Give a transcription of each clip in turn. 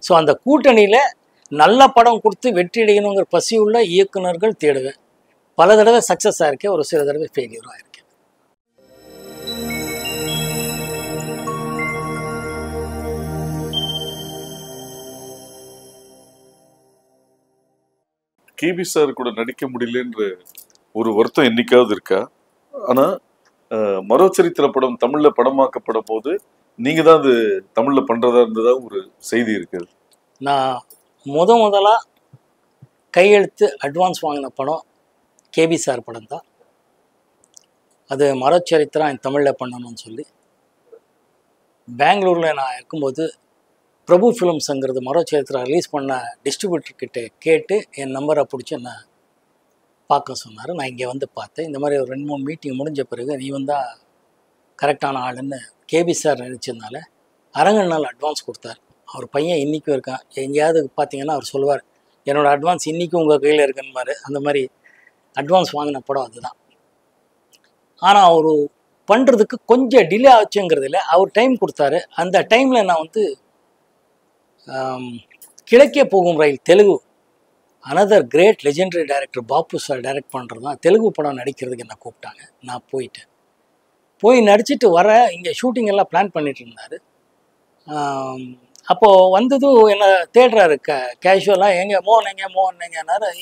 So அந்த கூட்டணியில் நல்ல படம் கொடுத்து வெற்றி அடையணுங்கிற பசியுள்ள இயக்குனர்கள் தேடுவேன். பல தடவை சக்ஸஸ் ஆயிருக்கேன், ஒரு சில தடவை ஃபெயிலியரும் ஆயிருக்கேன். கேபி சார் கூட நடிக்க முடியலன்ற ஒரு வருத்தம் என்னைக்காவது இருக்கா? ஆனா மரோச்சரித்திர படம் தமிழ்ல படமாக்கப்பட போது நீங்க தான் அது தமிழ்ல பண்றதா இருந்ததா ஒரு செய்தி இருக்குது. நான் முதலா கையெழுத்து அட்வான்ஸ் வாங்கின படம் கேபி சார் படம் தான். அது மரோச்சரித்திரம் என் தமிழில் பண்ணணும்னு சொல்லி பெங்களூரில் நான் இருக்கும்போது பிரபு ஃபிலிம்ஸுங்கிறது மரோச்சரித்திரம் ரிலீஸ் பண்ண டிஸ்ட்ரிபியூட்டர்கிட்ட கேட்டு என் நம்பரை பிடிச்சி என்னை பார்க்க சொன்னார். நான் இங்கே வந்து பார்த்தேன். இந்த மாதிரி ஒரு 2-3 மீட்டிங் முடிஞ்ச பிறகு நீ வந்தால் கரெக்டான ஆளுன்னு கேபி சார் நினச்சதுனால அரங்கநாள் அட்வான்ஸ் கொடுத்தார். அவர் பையன் இன்றைக்கும் இருக்கான். எங்கேயாவது பார்த்தீங்கன்னா அவர் சொல்லுவார், என்னோடய அட்வான்ஸ் இன்றைக்கும் உங்கள் கையில் இருக்குன்னு. அந்த மாதிரி அட்வான்ஸ் வாங்கின படம் அதுதான். ஆனால் அவர் பண்ணுறதுக்கு கொஞ்சம் டிலே ஆச்சுங்கிறதுல அவர் டைம் கொடுத்தாரு. அந்த டைமில் நான் வந்து Kizhakke Pogum Rail Telugu another great legendary director Bapu sir direct பண்ணுறது தான் தெலுங்கு படம் நடிக்கிறதுக்கு என்னை கூப்பிட்டாங்க. நான் போயிட்டேன். போய் நடிச்சிட்டு வர இங்கே ஷூட்டிங் எல்லாம் பிளான் பண்ணிட்டு இருந்தார். அப்போது வந்ததும் என்னை தேடுறாரு கேஷுவலாக, எங்கே மோகன்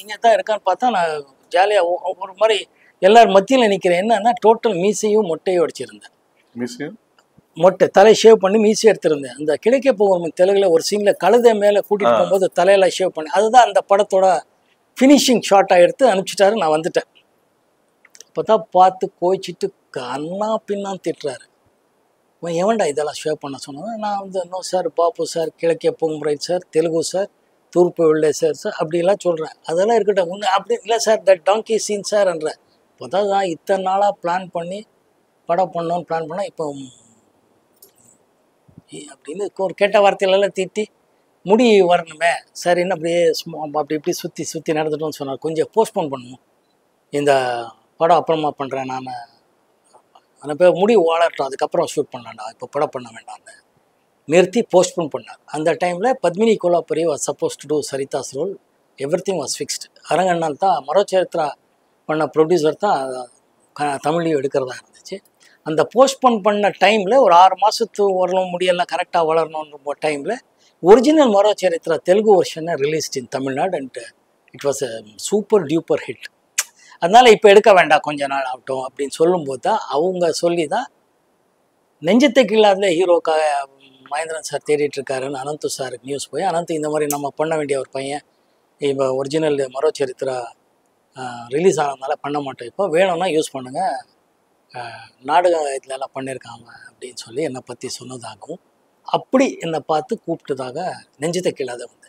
இங்கே தான் இருக்கான்னு பார்த்தா நான் ஜாலியாக ஒரு மாதிரி எல்லாரும் மத்தியில் நிற்கிறேன். என்னன்னா டோட்டல் மீசையும் மொட்டையும் அடிச்சிருந்தேன். மியூசியம் மொட்டை தலை ஷேவ் பண்ணி மீசி எடுத்திருந்தேன். அந்த கிழக்கே போகும் தெலுங்குல ஒரு சீனில் கழுதை மேலே கூட்டிகிட்டு போகும்போது தலையில ஷேவ் பண்ணி அதுதான் அந்த படத்தோட ஃபினிஷிங் ஷாட்டாக எடுத்து அனுப்பிச்சிட்டாரு. நான் வந்துட்டேன். அப்போ தான் பார்த்து கோச்சிட்டு கண்ணா பின்னான்னு திட்டுறாரு. எவன்டா இதெல்லாம் ஷேவ் பண்ண சொன்னேன். நான் வந்து இன்னும் சார் பாப்பு சார் கிழக்கே போகும் ரைட் சார் தெலுங்கு சார் தூர்ப்பு வெள்ளை சார் அப்படிலாம் சொல்கிறேன். அதெல்லாம் இருக்கட்டும். ஒன்று அப்படி இல்லை சார் தட் டாங்கி சீன் சார்ன்ற. இப்போ தான் நான் இத்தனை நாளாக பிளான் பண்ணி படம் பண்ணோன்னு பிளான் பண்ணால் இப்போ அப்படின்னு ஒரு கெட்ட வார்த்தையிலெல்லாம் திட்டி முடி வரணுமே சரின்னு அப்படியே அப்படி இப்படி சுற்றி நடந்துட்டோன்னு சொன்னார். கொஞ்சம் போஸ்ட்போன் பண்ணுவோம், இந்த படம் அப்புறமா பண்ணுறேன் நான், அந்த பேர் முடி வாழட்டும் அதுக்கப்புறம் ஷூட் பண்ணலாம்டா, இப்போ படம் பண்ண வேண்டாம்னு நிறுத்தி போஸ்ட்போன் பண்ணார். அந்த டைமில் Padmini Kolhapuri was supposed to do Saritha's role. Everything was fixed. அரங்கண்ணால் தான் மரோச்சரித்ரா பண்ண ப்ரொடியூசர் தான் தமிழையும் எடுக்கிறதா இருந்துச்சு. அந்த போஸ்ட்போன் பண்ண டைமில் ஒரு 6 மாதத்து வரணும் முடியெல்லாம் கரெக்டாக வளரணுன்ற டைமில் ஒரிஜினல் மரோச்சரித்ரா தெலுங்கு வெர்ஷனை released in Tamil Nadu and it was a super duper hit. அதனால் இப்போ எடுக்க வேண்டாம் கொஞ்ச நாள் ஆகட்டும் அப்படின்னு சொல்லும்போது தான் அவங்க சொல்லி தான் நெஞ்சத்தை கீழாத ஹீரோக்காக மகேந்திரன் சார் தேடிட்டு இருக்காருன்னு அனந்து சாருக்கு நியூஸ் போய், அனந்த் இந்த மாதிரி நம்ம பண்ண வேண்டிய ஒரு பையன் இப்போ ஒரிஜினல் மரோச்சரித்ரா ரிலீஸ் ஆனதுனால பண்ண மாட்டோம், இப்போ வேணும்னா யூஸ் பண்ணுங்கள், நாடகம் இதுலலாம் பண்ணியிருக்காங்க அப்படின்னு சொல்லி என்னை பற்றி சொன்னதாகவும் அப்படி என்னை பார்த்து கூப்பிட்டதாக நெஞ்சத்தை கீழாத வந்து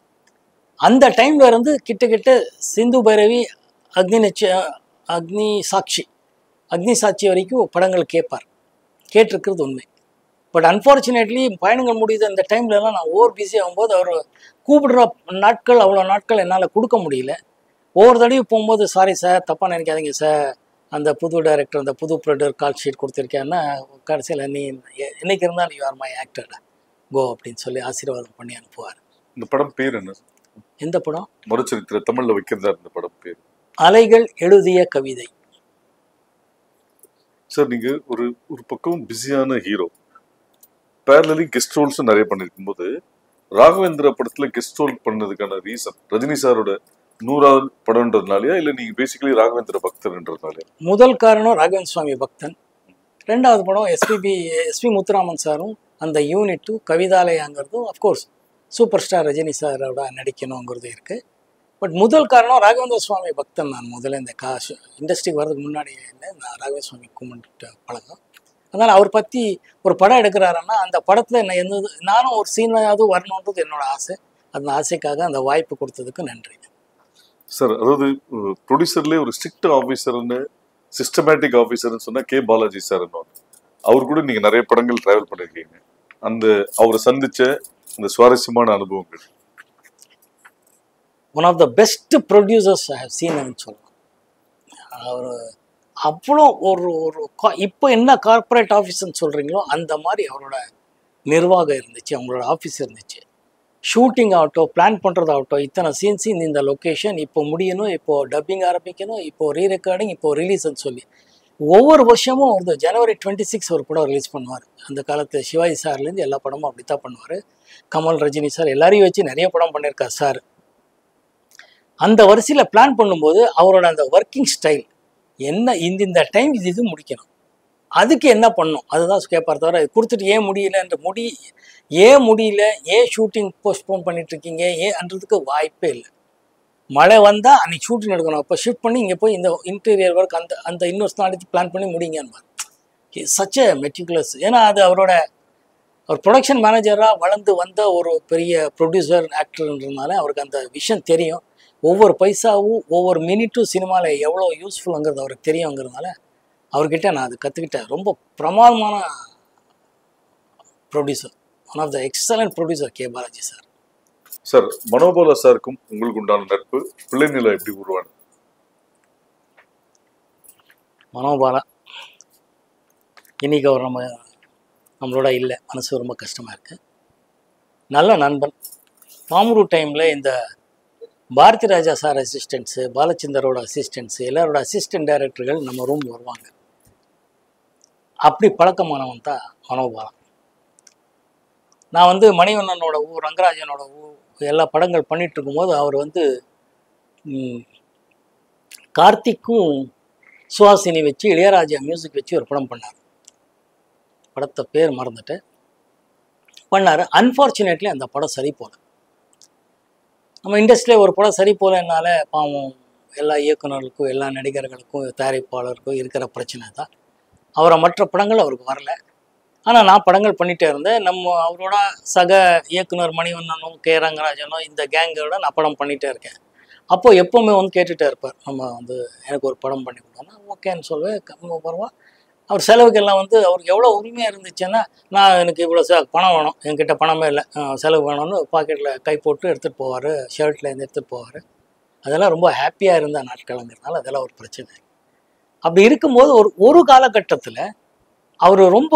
அந்த டைமில் இருந்து கிட்ட சிந்து பைரவி அக்னி சாட்சி வரைக்கும் படங்கள் கேட்டிருக்கிறது உண்மை. பட் அன்ஃபார்ச்சுனேட்லி பயணங்கள் முடியுது அந்த டைம்லலாம் நான் ஓவர் பிஸி ஆகும்போது அவர் கூப்பிடுற நாட்கள் அவ்வளோ நாட்கள் என்னால் கொடுக்க முடியல. ஒவ்வொரு தடவையும் போகும்போது சாரி சார் தப்பாக நினைக்காதீங்க சார், அந்த புது டைரக்டர் அந்த புது ப்ரொடியூசர் கால் ஷீட் கொடுத்துருக்கேன்னா கடைசியில் நீ என்னைக்கு இருந்தாலும் யூ ஆர் மை ஆக்டர் கோ அப்படின்னு சொல்லி ஆசீர்வாதம் பண்ணி அனுப்புவார். இந்த படம் பேர் என்ன? எந்த படம்? மரோச்சரித்திர தமிழில் வைக்கிறதா இருந்த படம் பேர் அலைகள் எழுதிய கவிதை. சார் நீங்க ஒரு பக்கம் பிஸியான ஹீரோ, பேரலி கெஸ்ட் ரோல்ஸும் நிறைய பண்ணிருக்கும் போது ராகவேந்திர படத்துல கெஸ்ட் ரோல் பண்ணதுக்கான ரீசன் ரஜினி சாரோட 100வது படம்ன்றதுனாலயா இல்லை நீங்க பேசிக்கலி ராகவேந்திர பக்தர்ன்றதுனாலயா? முதல் காரணம் ராகவேந்திர சுவாமி பக்தன். 2வது படம் எஸ்பி முத்துராமன் சாரும் அந்த யூனிட்டும் கவிதாலயாங்கிறதும் அஃப்கோர்ஸ் சூப்பர் ஸ்டார் ரஜினி சாரோட நடிக்கணுங்கிறது இருக்குது. பட் முதல் காரணம் ராகவேந்திர சுவாமி பக்தன். நான் முதல்ல இந்த இண்டஸ்ட்ரிக்கு வர்றதுக்கு முன்னாடி நான் ராகவேந்திர சுவாமி கும்பிட்டு பழக்கம். அதனால் அவர் பற்றி ஒரு படம் எடுக்கிறாருன்னா அந்த படத்தில் என்ன நானும் ஒரு சீனாவது வரணுன்றது என்னோட ஆசை. அந்த ஆசைக்காக அந்த வாய்ப்பு கொடுத்ததுக்கு நன்றி சார். அதாவது ப்ரொடியூசர்லேயே ஒரு ஸ்ட்ரிக்ட் ஆஃபீஸர்னு சிஸ்டமேட்டிக் ஆஃபீஸர்னு சொன்னால் கே பாலாஜி சார். அவர் கூட நீங்கள் நிறைய படங்கள் ட்ராவல் பண்ணியிருக்கீங்க. அந்த அவரை சந்திச்ச அந்த சுவாரஸ்யமான அனுபவங்கள். One of the best producers I have seen சொல்லலாம். அவர் அவ்வளோ ஒரு இப்போ என்ன கார்பரேட் ஆஃபீஸ்ன்னு சொல்கிறீங்களோ அந்த மாதிரி அவரோட நிர்வாகம் இருந்துச்சு, அவங்களோட ஆஃபீஸ் இருந்துச்சு. ஷூட்டிங் ஆகட்டும், பிளான் பண்ணுறதாகட்டும், இத்தனை சீன்ஸ் இந்த லொக்கேஷன் இப்போ முடியணும், இப்போது டப்பிங் ஆரம்பிக்கணும், இப்போது ரீ ரெக்கார்டிங், இப்போது ரிலீஸ்ன்னு சொல்லி ஒவ்வொரு வருஷமும் வந்து ஜனவரி 26 ஒரு படம் ரிலீஸ் பண்ணுவார். அந்த காலத்து சிவாஜி சார்லேருந்து எல்லா படமும் அப்படி தான் பண்ணுவார். கமல், ரஜினி சார் எல்லாரையும் வச்சு நிறைய படம் பண்ணியிருக்கார் சார். அந்த வரிசையில் பிளான் பண்ணும்போது அவரோட அந்த ஒர்க்கிங் ஸ்டைல் என்ன, இந்த டைம் இது முடிக்கணும், அதுக்கு என்ன பண்ணும் அதுதான் கேட்பார். தவிர கொடுத்துட்டு ஏன் முடியலன்ற ஏன் முடியல, ஏன் ஷூட்டிங் போஸ்ட்போன் பண்ணிட்டு இருக்கீங்க ஏன்றதுக்கு வாய்ப்பே இல்லை. மழை வந்தால் அன்றைக்கி ஷூட்டிங் எடுக்கணும், அப்போ ஷிஃப்ட் பண்ணி இங்கே போய் இந்த இன்டீரியர் ஒர்க் அந்த இன்னொரு நாளைக்கு பிளான் பண்ணி முடிங்கன்னு சச் எ மெட்டிகுலஸ். ஏன்னா அது அவர் ப்ரொடக்ஷன் மேனேஜராக வளர்ந்து வந்த ஒரு பெரிய ப்ரொடியூசர் ஆக்டர்ன்றதுனால அவருக்கு அந்த விஷயம் தெரியும். ஒவ்வொரு பைசாவும் ஒவ்வொரு மினிட்டும் சினிமாவில் எவ்வளோ யூஸ்ஃபுல்லுங்கிறது அவருக்கு தெரியுங்கிறதுனால அவர்கிட்ட நான் அது கற்றுக்கிட்டேன். ரொம்ப பிரமாதமான producer, one of the excellent producer K Balaji sir. Sir, Manobala சாருக்கும் உங்களுக்கு உண்டான நட்பு பிள்ளை நிலா எப்படி உருவானது? மனோபாலா இன்னைக்கு அவர் நம்மளோட இல்லை, மனசு ரொம்ப கஷ்டமாக இருக்குது. நல்ல நண்பன். பாமரூ டைமில் இந்த பாரதி ராஜா சார் அசிஸ்டன்ட்ஸு, பாலச்சந்தரோட அசிஸ்டன்ட்ஸு, எல்லாரோட அசிஸ்டன்ட் டைரக்டர்கள் நம்ம ரூம் வருவாங்க. அப்படி பழக்கமானவன் தான் மனோபாலா. நான் வந்து மணிவண்ணனோட ரங்கராஜனோட எல்லா படங்கள் பண்ணிட்டு இருக்கும்போது அவர் வந்து கார்த்திக்கும் சுஹாசினி வச்சு இளையராஜா மியூசிக் வச்சு ஒரு படம் பண்ணார். படத்தை பேர் மறந்துட்டு பண்ணார். அன்ஃபார்ச்சுனேட்லி அந்த படம் சரி போல. நம்ம இண்டஸ்ட்ரியிலே ஒரு படம் சரி போலனால பாவம் எல்லா இயக்குநர்களுக்கும் எல்லா நடிகர்களுக்கும் தயாரிப்பாளருக்கும் இருக்கிற பிரச்சனை தான். அவரை மற்ற படங்கள் அவருக்கு வரல. ஆனால் நான் படங்கள் பண்ணிகிட்டே இருந்தேன். அவரோட சக இயக்குனர் மணிவண்ணனும் கே ரங்கராஜனும் இந்த கேங்கோட நான் படம் பண்ணிகிட்டே இருக்கேன். அப்போது எப்போவுமே வந்து கேட்டுகிட்டே இருப்பார், நம்ம வந்து எனக்கு ஒரு படம் பண்ணி கொடுத்தோன்னா ஓகேன்னு சொல்லுவேன். வருவான். அவர் செலவுக்கெல்லாம் வந்து அவருக்கு எவ்வளோ உரிமையாக இருந்துச்சுன்னா, எனக்கு இவ்வளோ பணம் வேணும், என்கிட்ட பணமே இல்லை, செலவு வேணும்னு பாக்கெட்டில் கை போட்டு எடுத்துகிட்டு போவார், ஷர்ட்லேருந்து எடுத்துகிட்டு போவார். அதெல்லாம் ரொம்ப ஹாப்பியாக இருந்த நாட்களுங்கிறதுனால அதெல்லாம் ஒரு பிரச்சனை. அப்படி இருக்கும்போது ஒரு காலகட்டத்தில் அவர் ரொம்ப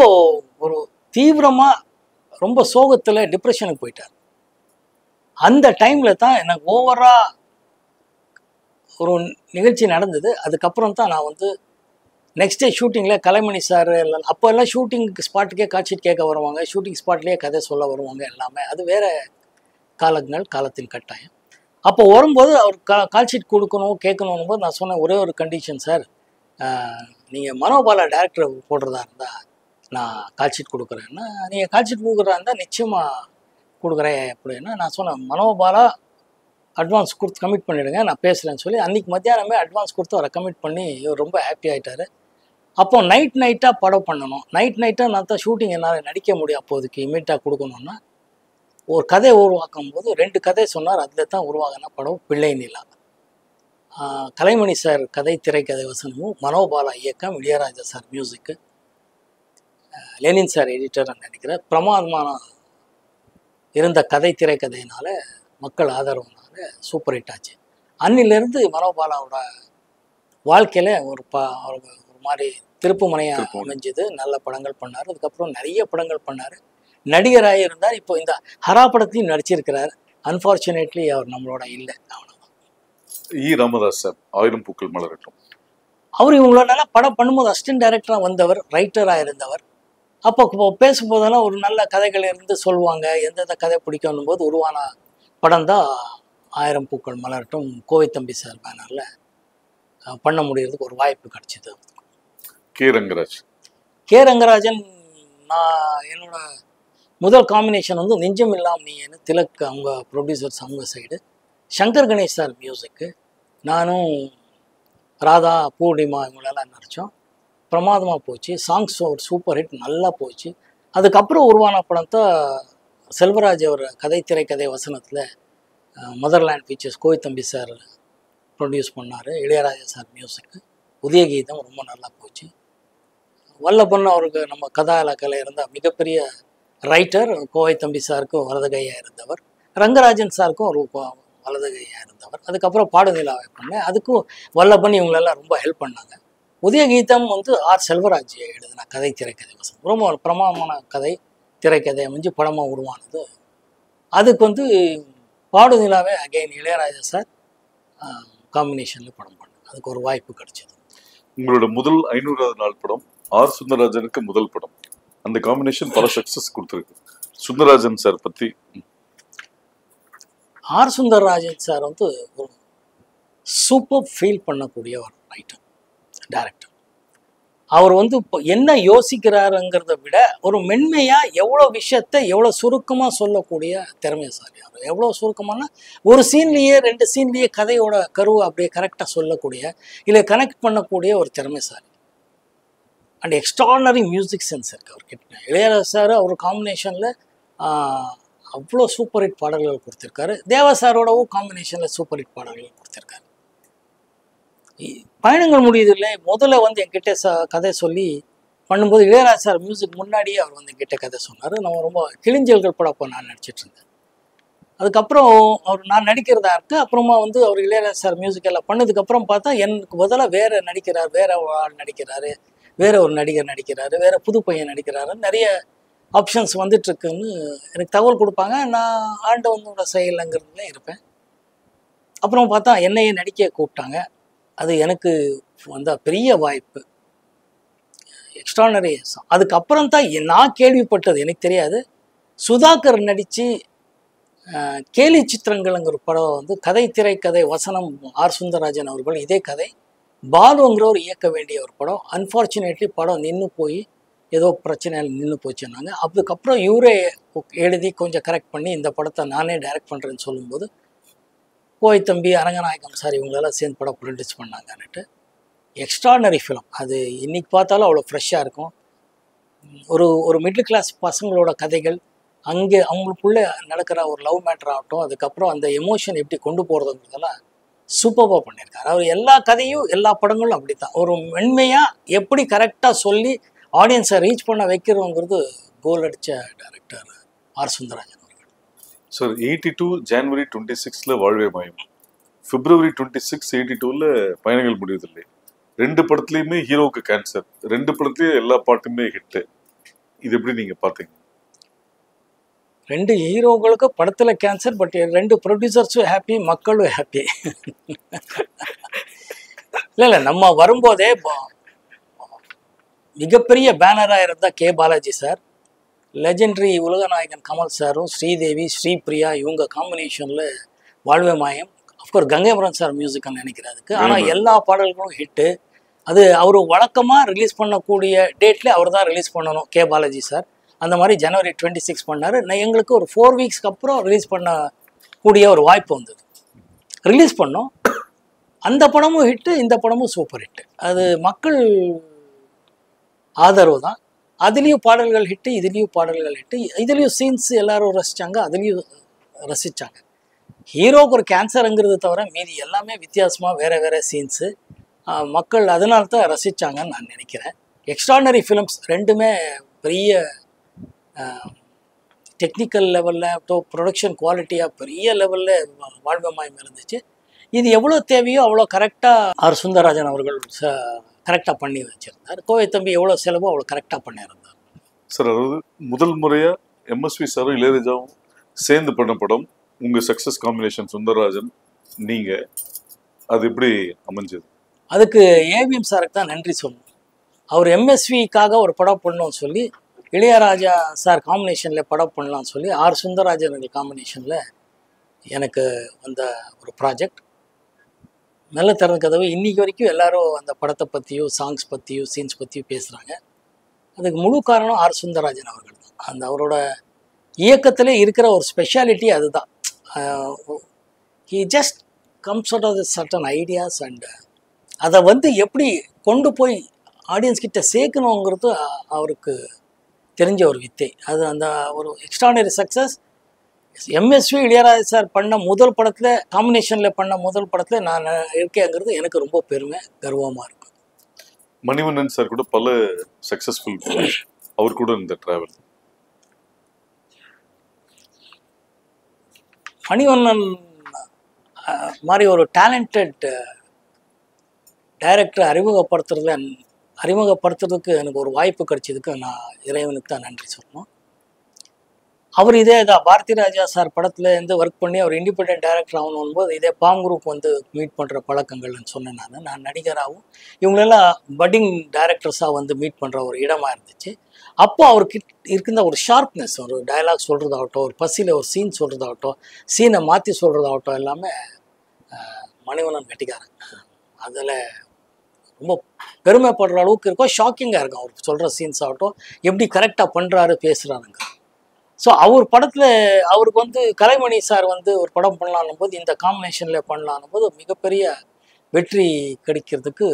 ஒரு தீவிரமாக ரொம்ப சோகத்தில் டிப்ரெஷனுக்கு போயிட்டார். அந்த டைமில் தான் எனக்கு ஓவராக ஒரு நிகழ்ச்சி நடந்தது. அதுக்கப்புறம் தான் நான் வந்து நெக்ஸ்ட் டே ஷூட்டிங்கில் கலைமணி சார் எல்லாம் அப்போ எல்லாம் ஷூட்டிங் ஸ்பாட்டுக்கே காட்ஷீட் கேட்க வருவாங்க, ஷூட்டிங் ஸ்பாட்லேயே கதை சொல்ல வருவாங்க. எல்லாமே அது வேறு காலத்தின் கட்டாயம். அப்போ வரும்போது அவர் கால்ஷீட் கொடுக்கணும் கேட்கணும் போது நான் சொன்னேன், ஒரே ஒரு கண்டிஷன் சார், நீங்கள் மனோபாலா டேரக்டர் போடுறதா இருந்தால் நான் கால்ஷீட் கொடுக்குறேன்னா, நீங்கள் கால்ஷீட் கொடுக்குறதா இருந்தால் நிச்சயமாக கொடுக்குறேன் அப்படின்னா. நான் சொன்னேன், மனோபாலா அட்வான்ஸ் கொடுத்து கமிட் பண்ணிவிடுங்க, நான் பேசுகிறேன்னு சொல்லி அன்றைக்கி மத்தியானமே அட்வான்ஸ் கொடுத்து அவரை கமிட் பண்ணி இவர் ரொம்ப ஹாப்பி ஆகிட்டார். அப்போ நைட்டாக படம் பண்ணணும். நைட்டாக நான் தான் ஷூட்டிங் என்னால் நடிக்க முடியும். அப்போதைக்கு இமீடியட்டாக கொடுக்கணுன்னா ஒரு கதை உருவாக்கும் போது 2 கதை சொன்னார். அதில் தான் உருவாகின படம் பிள்ளை நிலா. கலைமணி சார் கதை, திரைக்கதை வசனமும், மனோபாலா இயக்கம், இளையராஜா சார் மியூசிக்கு, லெனின் சார் எடிட்டர் நினைக்கிறேன். பிரமாதமான இருந்த கதை திரைக்கதையினால் மக்கள் ஆதரவுனால சூப்பர் ஹிட் ஆச்சு. அன்னிலேருந்து மனோபாலாவோட வாழ்க்கையில் ஒரு மாதிரி திருப்பு முனையாக அமைஞ்சது. நல்ல படங்கள் பண்ணார். அதுக்கப்புறம் நிறைய படங்கள் பண்ணார். நடிகராக இருந்தார். இப்போ இந்த ஹரா படத்தையும் நடிச்சிருக்கிறார். அன்ஃபார்ச்சுனேட்லி அவர் நம்மளோட இல்லை. அவ்வளோதான். ராமதாஸ் சார், ஆயிரம் பூக்கள் மலரட்டும், அவர் இவங்களோட படம் பண்ணும்போது அசிஸ்டன்ட் டைரக்டராக வந்தவர், ரைட்டராக இருந்தவர். அப்போ பேசும்போதெல்லாம் ஒரு நல்ல கதைகள் இருந்து சொல்லுவாங்க. எந்தெந்த கதை பிடிக்கணும் போது உருவான படம் தான் ஆயிரம் பூக்கள் மலரட்டும். கோவை தம்பி சார் பேனரில் பண்ண முடியறதுக்கு ஒரு வாய்ப்பு கிடைச்சிது. கே ரங்கராஜன் நான் என்னோட முதல் காம்பினேஷன் வந்து நெஞ்சம் இல்லாம் நீன்னு திலக் அவங்க ப்ரொடியூசர்ஸ், அவங்க சைடு. சங்கர் கணேஷ் சார் மியூசிக்கு. நானும் ராதா, பூர்ணிமா இவங்களெல்லாம் நடித்தோம். பிரமாதமாக போச்சு. சாங்ஸ் ஒரு சூப்பர் ஹிட், நல்லா போச்சு. அதுக்கப்புறம் உருவான படம் தான் செல்வராஜ் அவர் கதை திரைக்கதை வசனத்தில் மதர்லேண்ட் பிக்சர்ஸ் கோவை தம்பி சார் ப்ரொடியூஸ் பண்ணார். இளையராஜா சார் மியூசிக்கு. உதயகீதம் ரொம்ப நல்லா போச்சு. வல்லபன் அவருக்கு நம்ம கதா இலக்கையில் இருந்த மிகப்பெரிய ரைட்டர். கோவை தம்பி சாருக்கும் வலதுகையாக இருந்தவர். ரங்கராஜன் சாருக்கும் ஒரு வலதுகையாக இருந்தவர். அதுக்கப்புறம் பாடுநிலாவை பண்ணேன். அதுக்கும் வல்லபன் இவங்களெல்லாம் ரொம்ப ஹெல்ப் பண்ணாங்க. உதயகீதம் வந்து ஆர் செல்வராஜ் எழுதின கதை திரைக்கதை வசனம். ரொம்ப பிரமாதமான கதை திரைக்கதை அமைஞ்சு படமாக உருவானது. அதுக்கு வந்து பாடுநிலாவே அகைன் இளையராஜா சார் காம்பினேஷனில் படம் பண்ணேன். அதுக்கு ஒரு வாய்ப்பு கிடைச்சது. உங்களோட முதல் 500வது நாள் படம் ஆர் சுந்தரராஜனுக்கு முதல் படம். அந்த காம்பினேஷன் பல சக்சஸ் கொடுத்துருக்கு. சுந்தரராஜன் சார் பத்தி. ஆர் சுந்தரராஜன் சார் வந்து ஒரு சூப்பர் ஃபீல் பண்ணக்கூடிய ஒரு ரைட்டர், டைரக்டர். அவர் வந்து இப்போ என்ன யோசிக்கிறாருங்கிறத விட ஒரு மென்மையாக எவ்வளோ விஷயத்தை எவ்வளோ சுருக்கமாக சொல்லக்கூடிய திறமைசாலி. அவர் எவ்வளோ சுருக்கமான ஒரு சீன்லேயே 2 சீன்லேயே கதையோட கருவை அப்படியே கரெக்டாக சொல்லக்கூடிய, இல்லை கனெக்ட் பண்ணக்கூடிய ஒரு திறமைசாலி. அண்ட் எக்ஸ்ட்ரானரி மியூசிக் சென்ஸ் இருக்குது அவர்கிட்ட. இளையராஜா சார் அவர் காம்பினேஷனில் அவ்வளோ சூப்பர் ஹிட் பாடல்கள் கொடுத்துருக்காரு. தேவா சாரோடவும் காம்பினேஷனில் சூப்பர் ஹிட் பாடல்கள் கொடுத்துருக்காரு. பயணங்கள் முடியுது இல்லை, முதல்ல வந்து என்கிட்ட கதை சொல்லி பண்ணும்போது இளையராஜா சார் மியூசிக் முன்னாடியே அவர் வந்து என்கிட்ட கதை சொன்னார். நம்ம ரொம்ப கிளிஞ்சல்கள் படம் அப்போ நான் நடிச்சிட்டு இருந்தேன். அதுக்கப்புறம் நான் நடிக்கிறதா இருக்குது. அப்புறமா வந்து அவர் இளையராஜா சார் மியூசிக் எல்லாம் பண்ணதுக்கப்புறம் பார்த்தா எனக்கு பதிலாக வேற நடிக்கிறார், வேற ஆள் நடிக்கிறாரு, வேற ஒரு நடிகர் நடிக்கிறாரு, வேற புது பையன் நடிக்கிறாரு, நிறைய ஆப்ஷன்ஸ் வந்துட்டு இருக்குன்னு எனக்கு தகவல் கொடுப்பாங்க. நான் ஆண்டவனோட செயலுங்கிறதுல இருப்பேன். அப்புறம் பார்த்தா என்னையே நடிக்க கூப்பிட்டாங்க. அது எனக்கு வந்த பெரிய வாய்ப்பு, எக்ஸ்ட்ரானரி. அதுக்கப்புறம் தான் நான் கேள்விப்பட்டது, எனக்கு தெரியாது. சுதாகர் நடித்து கேலி சித்திரங்கள்ங்கிற ஒரு படம் வந்து கதை, திரைக்கதை, வசனம் ஆர் சுந்தரராஜன் அவர்கள். இதே கதை பாலுங்கிறவர் இயக்க வேண்டிய ஒரு படம். அன்ஃபார்ச்சுனேட்லி படம் நின்று போய் ஏதோ பிரச்சனையால் நின்று போச்சுன்னாங்க. அதுக்கப்புறம் இவரே எழுதி கொஞ்சம் கரெக்ட் பண்ணி இந்த படத்தை நானே டைரக்ட் பண்ணுறேன்னு சொல்லும்போது கோவை தம்பி, அரங்கநாயகம் சார் இவங்களெல்லாம் சேர்ந்து படம் ப்ரொடியூஸ் பண்ணாங்கன்னுட்டு. Extraordinary film. அது இன்றைக்கி பார்த்தாலும் அவ்வளோ ஃப்ரெஷ்ஷாக இருக்கும். ஒரு மிடில் கிளாஸ் பசங்களோட கதைகள், அங்கே அவங்களுக்குள்ளே நடக்கிற ஒரு லவ் மேட்டர் ஆகட்டும், அதுக்கப்புறம் அந்த எமோஷன் எப்படி கொண்டு போகிறதுங்கிறதெல்லாம் சூப்பராக பண்ணியிருக்காரு. அவர் எல்லா கதையும் எல்லா படங்களும் அப்படி தான் ஒரு மென்மையாக எப்படி கரெக்டாக சொல்லி ஆடியன்ஸை ரீச் பண்ண வைக்கிறோங்கிறது கோல் அடித்த டைரக்டர் ஆர் சுந்தரராஜன் அவர்கள். சார் 82 ஜனவரி 26 வாழ்வே மாயம், பிப்ரவரி 26 82 பயணங்கள் முடிவதில்லை. 2 படத்துலையுமே ஹீரோவுக்கு கேன்சர், 2 படத்துலையும் எல்லா பாட்டுமே ஹிட்டு. இது எப்படி நீங்க பார்த்தீங்க? 2 ஹீரோங்களுக்கு படத்தில் கேன்சர், பட் 2 ப்ரொடியூசர்ஸும் ஹாப்பி, மக்களும் ஹாப்பி. இல்லை நம்ம வரும்போதே மிகப்பெரிய பேனராக இருந்தால் கே பாலாஜி சார், லெஜெண்டரி உலகநாயகன் கமல் சாரும், ஸ்ரீதேவி, ஸ்ரீபிரியா இவங்க காம்பினேஷனில் வாழ்வே மாயம். அஃப்கோர்ஸ் கங்கைமரன் சார் மியூசிக்னு நினைக்கிறதுக்கு. ஆனால் எல்லா பாடல்களும் ஹிட்டு. அது அவர் வழக்கமாக ரிலீஸ் பண்ணக்கூடிய டேட்லேயே அவர் தான் ரிலீஸ் பண்ணணும், கே பாலாஜி சார். அந்த மாதிரி ஜனவரி 26 பண்ணார். எங்களுக்கு ஒரு 4 வீக்ஸ்க்கு அப்புறம் ரிலீஸ் பண்ணக்கூடிய ஒரு வாய்ப்பு வந்தது. ரிலீஸ் பண்ணோம். அந்த படமும் ஹிட்டு, இந்த படமும் சூப்பர் ஹிட்டு. அது மக்கள் ஆதரவு தான். அதுலேயும் பாடல்கள் ஹிட்டு, இதுலேயும் பாடல்கள் ஹிட்டு. இதுலேயும் சீன்ஸ் எல்லாரும் ரசித்தாங்க, அதுலேயும் ரசித்தாங்க. ஹீரோவுக்கு ஒரு கேன்சருங்கிறது தவிர மீதி எல்லாமே வித்தியாசமாக வேறு வேறு சீன்ஸு. மக்கள் அதனால தான் ரசித்தாங்கன்னு நான் நினைக்கிறேன். எக்ஸ்ட்ரானரி ஃபிலிம்ஸ் 2மே பெரிய டெக்னிக்கல் லெவலில், ப்ரொடக்ஷன் குவாலிட்டியாக பெரிய லெவலில் வாழ்வே மாயம் இருந்துச்சு. இது எவ்வளோ தேவையோ அவ்வளோ கரெக்டாக ஆர் சுந்தரராஜன் அவர்கள் கரெக்டாக பண்ணி வச்சுருந்தார். கோவை தம்பி எவ்வளோ செலவோ அவ்வளோ கரெக்டாக பண்ணியிருந்தார். சார், அதாவது முதல் முறையாக எம்எஸ்வி சாரும் இளையராஜாவும் சேர்ந்து பண்ண படம், உங்கள் சக்ஸஸ் காம்பினேஷன் சுந்தரராஜன் நீங்கள், அது எப்படி அமைஞ்சது? அதுக்கு ஏவிஎம் சாருக்கு தான் நன்றி சொல்லணும். அவர் எம்எஸ்விக்காக ஒரு படம் பண்ணணும்னு சொல்லி, இளையராஜா சார் காம்பினேஷனில் படம் பண்ணலான்னு சொல்லி ஆர் சுந்தரராஜன் காம்பினேஷனில் எனக்கு வந்த ஒரு ப்ராஜெக்ட். நல்ல திறந்த கதவு. இன்றைக்கி வரைக்கும் எல்லாரும் அந்த படத்தை பற்றியும், சாங்ஸ் பற்றியும், சீன்ஸ் பற்றியும் பேசுகிறாங்க. அதுக்கு முழு காரணம் ஆர் சுந்தரராஜன் அவர்கள் தான். அந்த அவரோட இயக்கத்திலே இருக்கிற ஒரு ஸ்பெஷாலிட்டி அதுதான். He just comes out of the certain ideas and அதை வந்து எப்படி கொண்டு போய் ஆடியன்ஸ் கிட்ட சேர்க்கணுங்கிறது அவருக்கு தெரிஞ்ச ஒரு வித்தை. அது அந்த ஒரு extraordinary success. MSV Ilaiyaraaja sir பண்ண முதல் படத்தில், காம்பினேஷனில் பண்ண முதல் படத்தில் நான் இருக்கேங்கிறது எனக்கு ரொம்ப பெருமை, கர்வமாக இருக்கும். மணிவண்ணன் சார் கூட பல சக்ஸஸ்ஃபுல், அவர் கூட இந்த டிராவல். மணிவண்ணன் மாதிரி ஒரு டேலண்டட் டைரக்டரை அறிமுகப்படுத்துறதுக்கு எனக்கு ஒரு வாய்ப்பு கிடைச்சதுக்கு நான் இறைவனுக்கு தான் நன்றி சொல்லணும். அவர் இதே தான் பாரதி ராஜா சார் படத்துல இருந்து ஒர்க் பண்ணி அவர் இண்டிபெண்டன்ட் டைரக்டர் ஆகணும் போது இதே பாம் குரூப் வந்து மீட் பண்ணுற பழக்கங்கள்னு சொன்னேன். நான் நடிகராகவும் இவங்களெல்லாம் பட்டிங் டைரக்டர்ஸாக வந்து மீட் பண்ணுற ஒரு இடமா இருந்துச்சு. அப்போ அவருக்கு இருக்கின்ற ஒரு ஷார்ப்னஸ், ஒரு டயலாக் சொல்கிறதாகட்டும், ஒரு பசியில் ஒரு சீன் சொல்கிறதாகட்டும், சீனை மாற்றி சொல்கிறதாகட்டும், எல்லாமே மணிவண்ணன் கட்டிக்காரன். அதில் ரொம்ப பெருமைப்படுற அளவுக்கு இருக்கும், ஷாக்கிங்காக இருக்கும். அவர் சொல்கிற சீன்ஸ் ஆகட்டும், எப்படி கரெக்டாக பண்ணுறாரு பேசுகிறாருங்க. ஸோ அவர் படத்தில் அவருக்கு வந்து கலைமணி சார் வந்து ஒரு படம் பண்ணலான்னும் போது இந்த காம்பினேஷனில் பண்ணலான்னும் போது மிகப்பெரிய வெற்றி கிடைக்கிறதுக்கு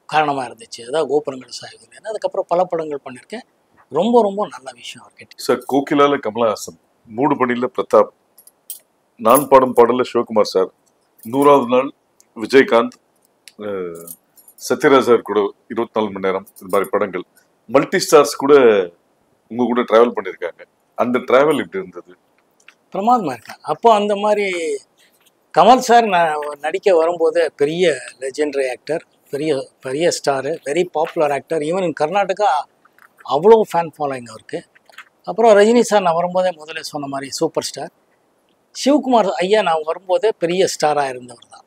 காரணமாக இருந்துச்சு. அதான் கோபுரங்கள் சாயுது. அதுக்கப்புறம் பல படங்கள் பண்ணியிருக்கேன். ரொம்ப ரொம்ப நல்ல விஷயம் அவர்கிட்ட. சார் கோகிலால கமலஹாசன், மூடு பணியில் பிரதாப், நான் பாடும் பாடல சிவகுமார் சார், 100வது நாள் விஜயகாந்த், சத்யராஜ் சார் கூட 24 மணி நேரம், இந்த மாதிரி படங்கள் மல்டி ஸ்டார்ஸ் கூட உங்க கூட டிராவல் பண்ணியிருக்காங்க. அந்த டிராவல் எப்படி இருந்தது? பிரமாதமாக இருக்கேன். அப்போ அந்த மாதிரி கமல் சார் நான் நடிக்க வரும்போது பெரிய லெஜெண்டரி ஆக்டர், பெரிய பெரிய star, very popular actor. Even in Karnataka அவ்வளோ ஃபேன் ஃபாலோயிங் அவருக்கு. அப்புறம் ரஜினி சார் நான் வரும்போதே முதல்ல சொன்ன மாதிரி சூப்பர் ஸ்டார். சிவகுமார் ஐயா நான் வரும்போதே பெரிய ஸ்டாராக இருந்தவர் தான்.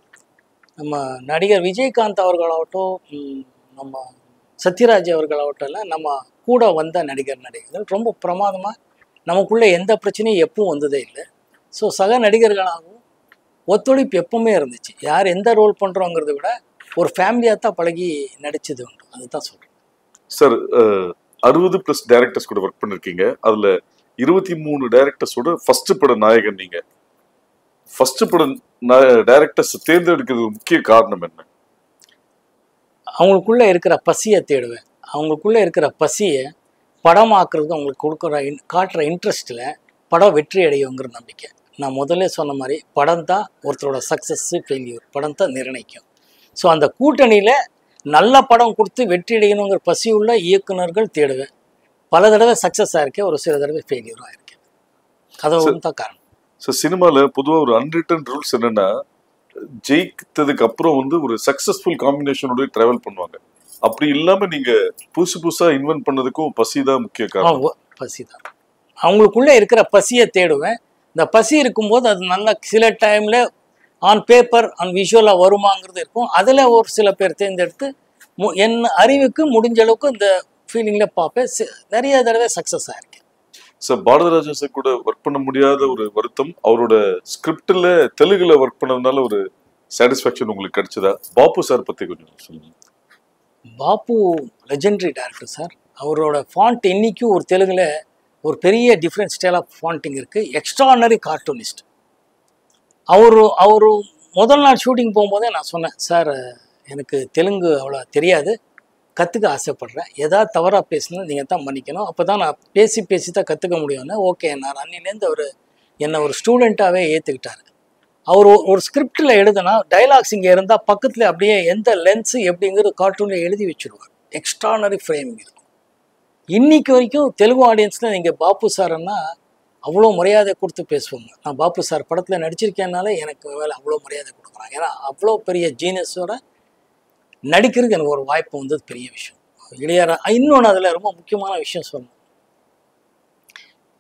நம்ம நடிகர் விஜயகாந்த் அவர்களாகட்டும், நம்ம சத்யராஜ் அவர்களாகட்டும் எல்லாம் நம்ம கூட வந்த நடிகர்கள் ரொம்ப பிரமாதமாக, நமக்குள்ளே எந்த பிரச்சனையும் எப்பவும் வந்ததே இல்லை. ஸோ சக நடிகர்களாகவும் ஒத்துழைப்பு எப்பவுமே இருந்துச்சு. யார் எந்த ரோல் பண்ணுறோங்கிறத விட ஒரு ஃபேமிலியாக தான் பழகி நடிச்சது உண்டு. அதுதான் சொல்கிறேன். சார் 60+ டைரக்டர்ஸ் கூட ஒர்க் பண்ணிருக்கீங்க. அதுல 23 டைரக்டர்ஸோட ஃபர்ஸ்ட் பட நாயகன் நீங்க. ஃபர்ஸ்ட் பட டைரக்டர்ஸ் தேர்ந்தெடுக்கிறது முக்கிய காரணம் என்ன? அவங்களுக்குள்ள இருக்கிற பசியை தேடுவேன். அவங்களுக்குள்ள இருக்கிற பசியை படமாக்குறதுக்கு அவங்களுக்கு காட்டுற இன்ட்ரெஸ்ட்டில் படம் வெற்றி அடையுங்கிற நம்பிக்கை. நான் முதல்ல சொன்ன மாதிரி படம் தான் ஒருத்தரோட சக்ஸஸ்ஸு ஃபெயில்யூர், படம் தான் நிர்ணயிக்கும். ஸோ அந்த கூட்டணியில் நல்ல படம் கொடுத்து வெற்றி அடையணுங்கிற பசி உள்ள இயக்குநர்கள் தேடுவேன். பல தடவை சக்ஸஸ் ஆயிருக்கேன், ஒரு சில தடவை ஃபெயில்யூர் ஆயிருக்கேன். அது தான் காரணம். ஸோ சினிமாவில் பொதுவாக ஒரு அன்ரிட்டன் ரூல்ஸ் என்னன்னா, ஜெயித்ததுக்கு அப்புறம் வந்து ஒரு சக்ஸஸ்ஃபுல் காம்பினேஷனோட ட்ராவல் பண்ணுவாங்க. அப்படி இல்லாம நீங்க புதுசா இன்வென்ட் பண்ணதுக்கும் பசி தான் முக்கிய காரணம். பசி தான். அவங்களுக்குள்ள இருக்கிற பசியை தேடுவேன். இந்த பசி இருக்கும்போது அது நல்லா சில டைம்ல ஆன் பேப்பர் ஆன் விஷுவலா வருமாங்கிறது இருக்கும். அதுல ஒரு சில பேர் தேர்ந்தெடுத்து என் அறிவுக்கு முடிஞ்ச அளவுக்கு இந்த ஃபீலிங்ல பார்ப்பேன். நிறைய தடவை சக்சஸ் ஆயிருக்கேன். சார் பாரதிராஜா சார் கூட ஒர்க் பண்ண முடியாத ஒரு வருத்தம், அவரோட ஸ்கிரிப்ட்ல தெலுங்குல ஒர்க் பண்ணதுனால ஒரு சாட்டிஸ்ஃபேக்ஷன் உங்களுக்கு கிடைச்சதா? பாப்பு சார் பத்தி கொஞ்சம் சொல்லுங்க. பாப்பு லெஜெண்டரி டைரக்டர் சார். அவரோட ஃபாண்ட் இன்னைக்கும் ஒரு தெலுங்குல ஒரு பெரிய டிஃப்ரெண்ட் ஸ்டைல் ஆஃப் ஃபாண்டிங் இருக்குது. Extraordinary cartoonist. அவரு முதல் நாள் ஷூட்டிங் போகும்போதே நான் சொன்னேன், சார் எனக்கு தெலுங்கு அவ்வளோ தெரியாது, கற்றுக்க ஆசைப்பட்றேன், ஏதாவது தவறாக பேசினா நீங்கள் தான் மன்னிக்கணும், அப்போ தான் நான் பேசி தான் கற்றுக்க முடியும்னு. ஓகே, நான் அன்னிலேருந்து அவர் என்னை ஒரு ஸ்டூடெண்ட்டாகவே ஏற்றுக்கிட்டார். அவர் ஒரு ஸ்கிரிப்டில் எழுதுனா டைலாக்ஸ் இங்கே இருந்தால் பக்கத்தில் அப்படியே எந்த லென்ஸு எப்படிங்கிறது கார்ட்டூனில் எழுதி வச்சுருவார். எக்ஸ்ட்ரானரி ஃப்ரேமிங் இருக்கும். இன்னைக்கு வரைக்கும் தெலுங்கு ஆடியன்ஸில் நீங்கள் பாப்பு சார்ன்னா அவ்வளோ மரியாதை கொடுத்து பேசுவாங்க. நான் பாப்பு சார் படத்தில் நடிச்சிருக்கேன்னால எனக்கு மேலே அவ்வளோ மரியாதை கொடுக்குறாங்க. ஏன்னா அவ்வளோ பெரிய ஜீனியஸோட நடிக்கிறதுக்கு எனக்கு ஒரு வாய்ப்பு வந்தது பெரிய விஷயம். இன்னொன்று அதில் ரொம்ப முக்கியமான விஷயம் சொல்லணும்.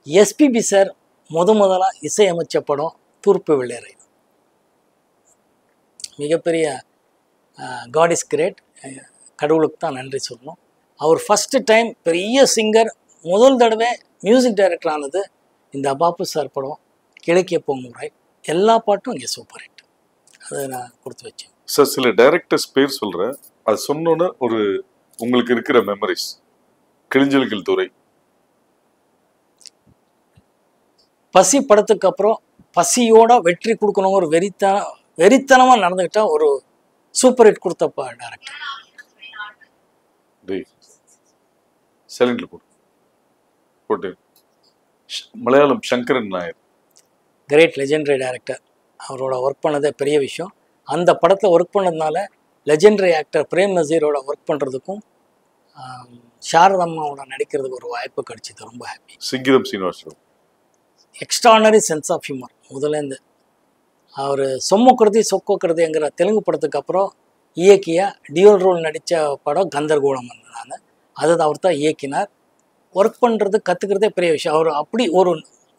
எஸ்பிபி சார் முதலாக இசையமைச்ச படம் தூர்ப்பு வெள்ளையரை. மிகப்பெரிய காட் இஸ் கிரேட், கடவுளுக்கு தான் நன்றி சொல்லணும். அவர் ஃபஸ்ட்டு டைம் பெரிய சிங்கர், முதல் தடவை மியூசிக் டைரக்டர் ஆனது இந்த பாப்பு சார் படம் கிழக்கிய பொங்குமுறை. எல்லா பாட்டும் இங்கே சூப்பர் ஹிட். அதை நான் கொடுத்து வச்சேன். சார் சில டைரக்டர்ஸ் பேர் சொல்கிறேன், அது சொன்னோன்னே ஒரு உங்களுக்கு இருக்கிற மெமரிஸ். கிளிஞ்சல்கள் துறை. பசி படத்துக்கு அப்புறம் பசியோட வெற்றி கொடுக்கணுங்கிற வெறித்தனமாக நடந்துக்கிட்டா ஒரு சூப்பர் ஹிட் கொடுத்தப்பா டைரக்டர். சைலண்ட்ல போட்டு Malayalam Sankaran Nair, great legendary director. அவரோட ஒர்க் பண்ணதே பெரிய விஷயம். அந்த படத்தில் ஒர்க் பண்ணதுனால லெஜெண்டரி ஆக்டர் பிரேம் நசீரோட ஒர்க் பண்ணுறதுக்கும் சாரதம்மாவோட நடிக்கிறதுக்கு ஒரு வாய்ப்பு கிடைச்சிது. ரொம்ப happy. Singeetam Srinivasan extraordinary sense of humour. முதலேருந்து அவர் சொம்முக்கிறது சொக்கோக்கிறதுங்கிற தெலுங்கு படத்துக்கு அப்புறம் இயக்கிய டியூல் ரோல் நடித்த படம் கந்தர்கோலம். நான் அதை அவர் தான் இயக்கினார். ஒர்க் பண்ணுறது கற்றுக்கிறதே பெரிய விஷயம். அவர் அப்படி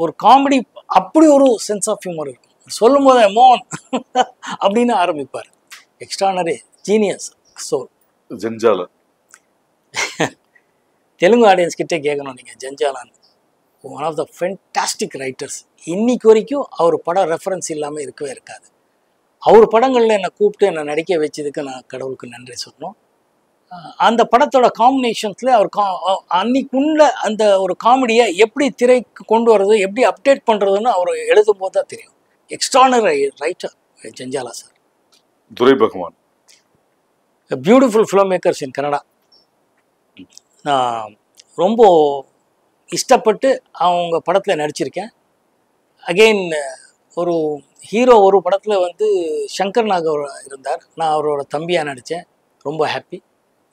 ஒரு காமெடி, அப்படி ஒரு சென்ஸ் ஆஃப் ஹியூமர் இருக்கும். சொல்லும் போதே மோகன் அப்படின்னு ஆரம்பிப்பார். Extraordinary genius soul. Jandhyala. Telugu audience கிட்டே கேட்கணும் நீங்கள். ஜஞ்சாலான்னு one of the fantastic writers. இன்னைக்கு வரைக்கும் அவர் படம் ரெஃபரன்ஸ் இல்லாமல் இருக்கவே இருக்காது. அவர் படங்களில் என்னை கூப்பிட்டு என்னை நடிக்க வச்சதுக்கு நான் கடவுளுக்கு நன்றி சொல்லணும். அந்த படத்தோட காம்பினேஷன்ஸில் அவர் அன்னைக்குள்ள அந்த ஒரு காமெடியை எப்படி திரைக்கு கொண்டு வர்றது, எப்படி அப்டேட் பண்ணுறதுன்னு அவர் எழுதும் போது தான் தெரியும். Extraordinary writer Jandhyala sir. Durai Bhagavan. Beautiful film makers in Kannada. நான் ரொம்ப இஷ்டப்பட்டு அவங்க படத்தில் நடிச்சிருக்கேன். அகெயின் ஒரு ஹீரோ ஒரு படத்தில் வந்து சங்கர் நாக் இருந்தார். நான் அவரோட தம்பியாக நடித்தேன். ரொம்ப ஹாப்பி.